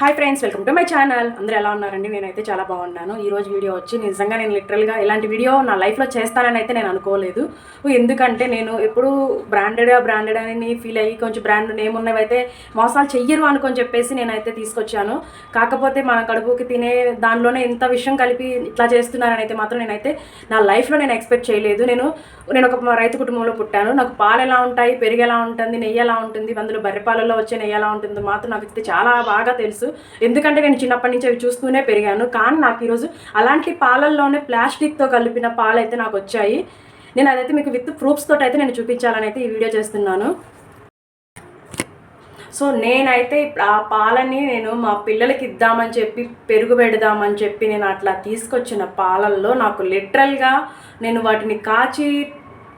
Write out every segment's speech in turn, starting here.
Hi friends, welcome to my channel. అందరూ ఎలా ఉన్నారండి? నేనైతే చాలా బాగున్నాను. ఈరోజు వీడియో వచ్చి నిజంగా నేను లిటరల్గా ఇలాంటి వీడియో నా లైఫ్లో చేస్తానని అయితే నేను అనుకోలేదు. ఎందుకంటే నేను ఎప్పుడు బ్రాండెడ్ అని ఫీల్ అయ్యి కొంచెం బ్రాండ్ నేమ్ ఉన్నవైతే మోసాలు చెయ్యరు అనుకొని చెప్పేసి నేనైతే తీసుకొచ్చాను. కాకపోతే మన కడుపుకి తినే దానిలోనే ఇంత విషయం కలిపి ఇట్లా చేస్తున్నారని అయితే మాత్రం నేనైతే నా లైఫ్లో నేను ఎక్స్పెక్ట్ చేయలేదు. నేను ఒక రైతు కుటుంబంలో పుట్టాను. నాకు పాలు ఎలా ఉంటాయి, పెరుగు ఎలా ఉంటుంది, నెయ్యి ఎలా ఉంటుంది, అందులో బర్రెపాలలో వచ్చే నెయ్యి ఎలా ఉంటుందో మాత్రం నాకు అయితే చాలా బాగా తెలుసు. ఎందుకంటే నేను చిన్నప్పటి నుంచి అవి చూస్తూనే పెరిగాను. కానీ నాకు ఈరోజు అలాంటి పాలల్లోనే ప్లాస్టిక్తో కలిపిన పాలు అయితే నాకు వచ్చాయి. నేను అదైతే మీకు విత్ ప్రూఫ్స్ తోటి అయితే నేను చూపించాలని అయితే ఈ వీడియో చేస్తున్నాను. సో నేనైతే ఆ పాలని నేను మా పిల్లలకి ఇద్దామని చెప్పి పెరుగు పెడదామని చెప్పి నేను అట్లా తీసుకొచ్చిన పాలల్లో నాకు లిటరల్గా నేను వాటిని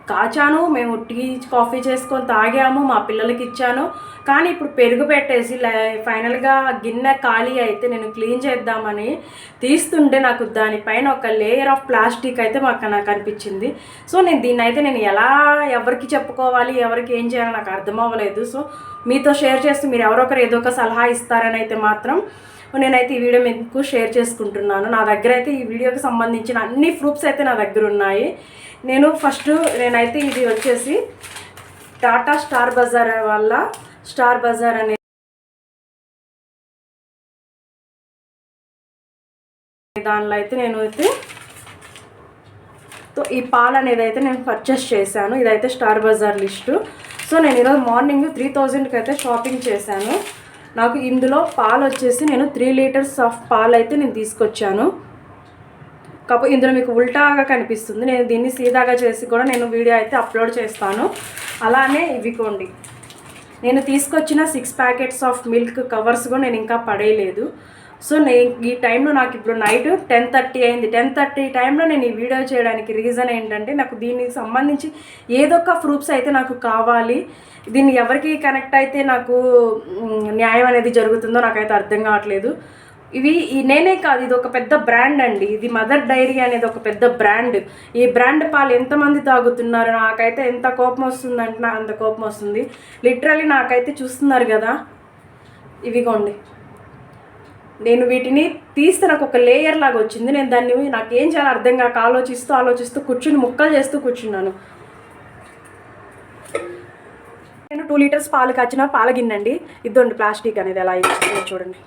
కాచాను, మేము టీ కాఫీ చేసుకొని తాగాము, మా పిల్లలకి ఇచ్చాను. కానీ ఇప్పుడు పెరుగు పెట్టేసి ఫైనల్గా గిన్నె ఖాళీ అయితే నేను క్లీన్ చేద్దామని తీస్తుంటే నాకు దానిపైన ఒక లేయర్ ఆఫ్ ప్లాస్టిక్ అయితే నాకు అనిపించింది. సో దీన్ని అయితే నేను ఎలా ఎవరికి చెప్పుకోవాలి, ఎవరికి ఏం చేయాలో నాకు అర్థం అవ్వలేదు. సో మీతో షేర్ చేస్తూ మీరు ఎవరొకరు ఏదో ఒక సలహా ఇస్తారని అయితే మాత్రం నేనైతే ఈ వీడియో మీకు షేర్ చేసుకుంటున్నాను. నా దగ్గర అయితే ఈ వీడియోకి సంబంధించిన అన్ని ప్రూఫ్స్ అయితే నా దగ్గర ఉన్నాయి. నేనైతే ఇది వచ్చేసి టాటా స్టార్ బజార్ వల్ల స్టార్ బజార్ అనే దానిలో అయితే ఈ పాలు అనేది అయితే నేను పర్చేస్ చేశాను. ఇదైతే స్టార్ బజార్ లిస్టు. సో నేను ఈరోజు మార్నింగ్ 3000కి అయితే షాపింగ్ చేశాను. నాకు ఇందులో పాలు వచ్చేసి నేను 3 లీటర్స్ ఆఫ్ పాలు అయితే నేను తీసుకొచ్చాను. కాకపోతే ఇందులో మీకు ఉల్టాగా కనిపిస్తుంది. నేను దీన్ని సీదాగా చేసి కూడా నేను వీడియో అయితే అప్లోడ్ చేస్తాను. అలానే ఇవికోండి, నేను తీసుకొచ్చిన 6 ప్యాకెట్స్ ఆఫ్ మిల్క్ కవర్స్ కూడా నేను ఇంకా పడేయలేదు. సో ఈ టైంలో నాకు ఇప్పుడు నైట్ 10:30 అయింది. 10:30 టైంలో నేను ఈ వీడియో చేయడానికి రీజన్ ఏంటంటే నాకు దీనికి సంబంధించి ఏదో ఒక ప్రూఫ్స్ అయితే నాకు కావాలి. దీన్ని ఎవరికి కనెక్ట్ అయితే నాకు న్యాయం అనేది జరుగుతుందో నాకైతే అర్థం కావట్లేదు. నేనే కాదు, ఇది ఒక పెద్ద బ్రాండ్ అండి. ఇది మదర్ డైరీ అనేది ఒక పెద్ద బ్రాండ్. ఈ బ్రాండ్ పాలు ఎంతమంది తాగుతున్నారు? నాకైతే ఎంత కోపం వస్తుందంటే అంత కోపం వస్తుంది. లిటరలీ నాకైతే చూస్తున్నారు కదా, ఇవిగోండి. నేను వీటిని తీస్తే నాకు ఒక లేయర్ లాగా వచ్చింది. నేను దాన్ని నాకేం చేయాలో అర్థం కాక ఆలోచిస్తూ కూర్చుని ముక్కలు చేస్తూ కూర్చున్నాను. నేను 2 లీటర్స్ పాలు కాచిన పాల గిన్నెండి. ఇద్దండి ప్లాస్టిక్ అనేది ఎలా ఇచ్చిందో చూడండి.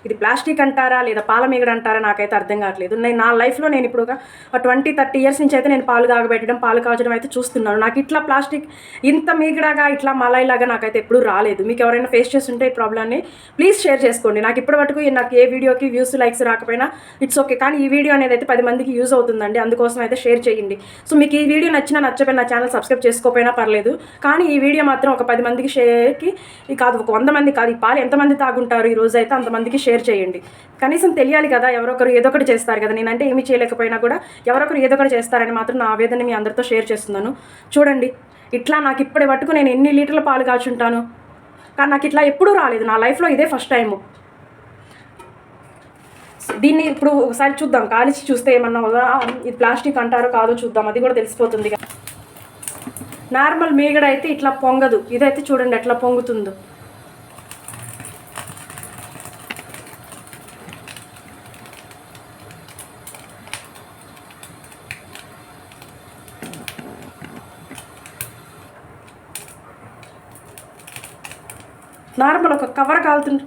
ఇది ప్లాస్టిక్ అంటారా లేదా పాల మీగడ అంటారా నాకైతే అర్థం కావట్లేదు. నా లైఫ్లో నేను ఇప్పుడు ఒక 20-30 ఇయర్స్ నుంచి అయితే నేను పాలు కాగబెట్టడం, పాలు కాచడం అయితే చూస్తున్నాను. నాకు ఇట్లా ప్లాస్టిక్ ఇంత మీగడగా ఇట్లా మలైలాగా నాకైతే ఎప్పుడు రాలేదు. మీకు ఎవరైనా ఫేస్ చేస్తుంటే ఈ ప్రాబ్లమ్ని ప్లీజ్ షేర్ చేసుకోండి. నాకు ఇప్పటి వరకు నాకు ఏ వీడియోకి వ్యూస్ లైక్స్ రాకపోయినా ఇట్స్ ఓకే, కానీ ఈ వీడియో అనేది అయితే 10 మందికి యూజ్ అవుతుందండి. అందుకోసం అయితే షేర్ చేయండి. సో మీకు ఈ వీడియో నచ్చకపోయినా నా ఛానల్ సబ్స్క్రైబ్ చేసుకోకపోయినా పర్లేదు, కానీ ఈ వీడియో మాత్రం ఒక 10 మందికి షేర్కి కాదు, ఒక 100 మంది కాదు, ఈ పాలు ఎంతమంది తాగుంటారు ఈరోజు అయితే అంతమందికి షేర్ చేయండి. కనీసం తెలియాలి కదా, ఎవరొకరు ఏదో ఒకటి చేస్తారు కదా. నేనంటే ఏమీ చేయలేకపోయినా కూడా ఎవరొకరు ఏదో ఒకటి చేస్తారని మాత్రం నా ఆవేదన మీ అందరితో షేర్ చేస్తున్నాను. చూడండి, ఇట్లా నాకు ఇప్పటి వరకు నేను ఎన్ని లీటర్ల పాలు కాచుంటాను, కానీ నాకు ఇట్లా ఎప్పుడూ రాలేదు. నా లైఫ్లో ఇదే ఫస్ట్ టైము. దీన్ని ఇప్పుడు ఒకసారి చూద్దాం, కాలిచి చూస్తే ఏమన్నా ఇది ప్లాస్టిక్ అంటారో కాదో చూద్దాం, అది కూడా తెలిసిపోతుంది. నార్మల్ మీగడ అయితే ఇట్లా పొంగదు, ఇదైతే చూడండి ఎట్లా పొంగుతుందో. నార్మల్ ఒక కవర్ కాలుతుండే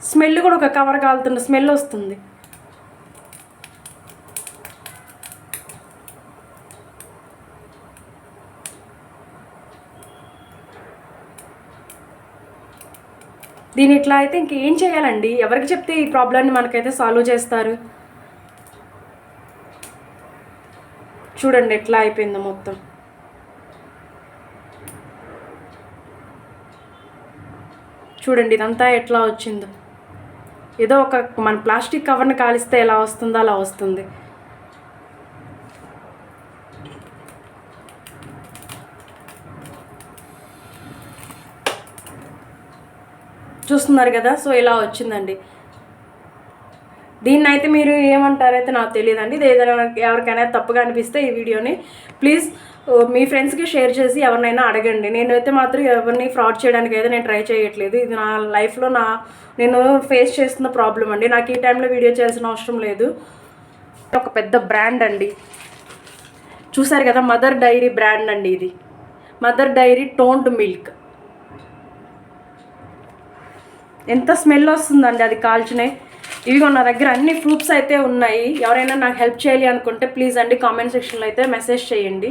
స్మెల్ కూడా ఒక కవర్ కాలుతుండే స్మెల్ వస్తుంది. దీని ఇట్లా అయితే ఇంకేం చేయాలండి? ఎవరికి చెప్తే ఈ ప్రాబ్లమ్ని మనకైతే సాల్వ్ చేస్తారు? చూడండి ఎట్లా అయిపోయిందో మొత్తం. చూడండి ఇదంతా ఎట్లా వచ్చిందో. ఏదో ఒక మన ప్లాస్టిక్ కవర్ని కాలిస్తే ఎలా వస్తుందో అలా వస్తుంది. చూస్తున్నారు కదా, సో ఇలా వచ్చిందండి. దీన్ని అయితే మీరు ఏమంటారైతే నాకు తెలియదండి. ఇది ఏదైనా ఎవరికైనా తప్పుగా అనిపిస్తే ఈ వీడియోని ప్లీజ్ మీ ఫ్రెండ్స్కి షేర్ చేసి ఎవరినైనా అడగండి. నేనైతే మాత్రం ఎవరిని ఫ్రాడ్ చేయడానికి అయితే నేను ట్రై చేయట్లేదు. ఇది నా లైఫ్లో నేను ఫేస్ చేస్తున్న ప్రాబ్లం అండి. నాకు ఈ టైంలో వీడియో చేయాల్సిన అవసరం లేదు. ఒక పెద్ద బ్రాండ్ అండి, చూసారు కదా, మదర్ డైరీ బ్రాండ్ అండి. ఇది మదర్ డైరీ టోన్డ్ మిల్క్. ఎంత స్మెల్ వస్తుందండి అది కాల్చినాయి. ఇవిగో నా దగ్గర అన్ని ప్రూఫ్స్ అయితే ఉన్నాయి. ఎవరైనా నాకు హెల్ప్ చేయాలి అనుకుంటే ప్లీజ్ అండి కామెంట్ సెక్షన్లో అయితే మెసేజ్ చేయండి.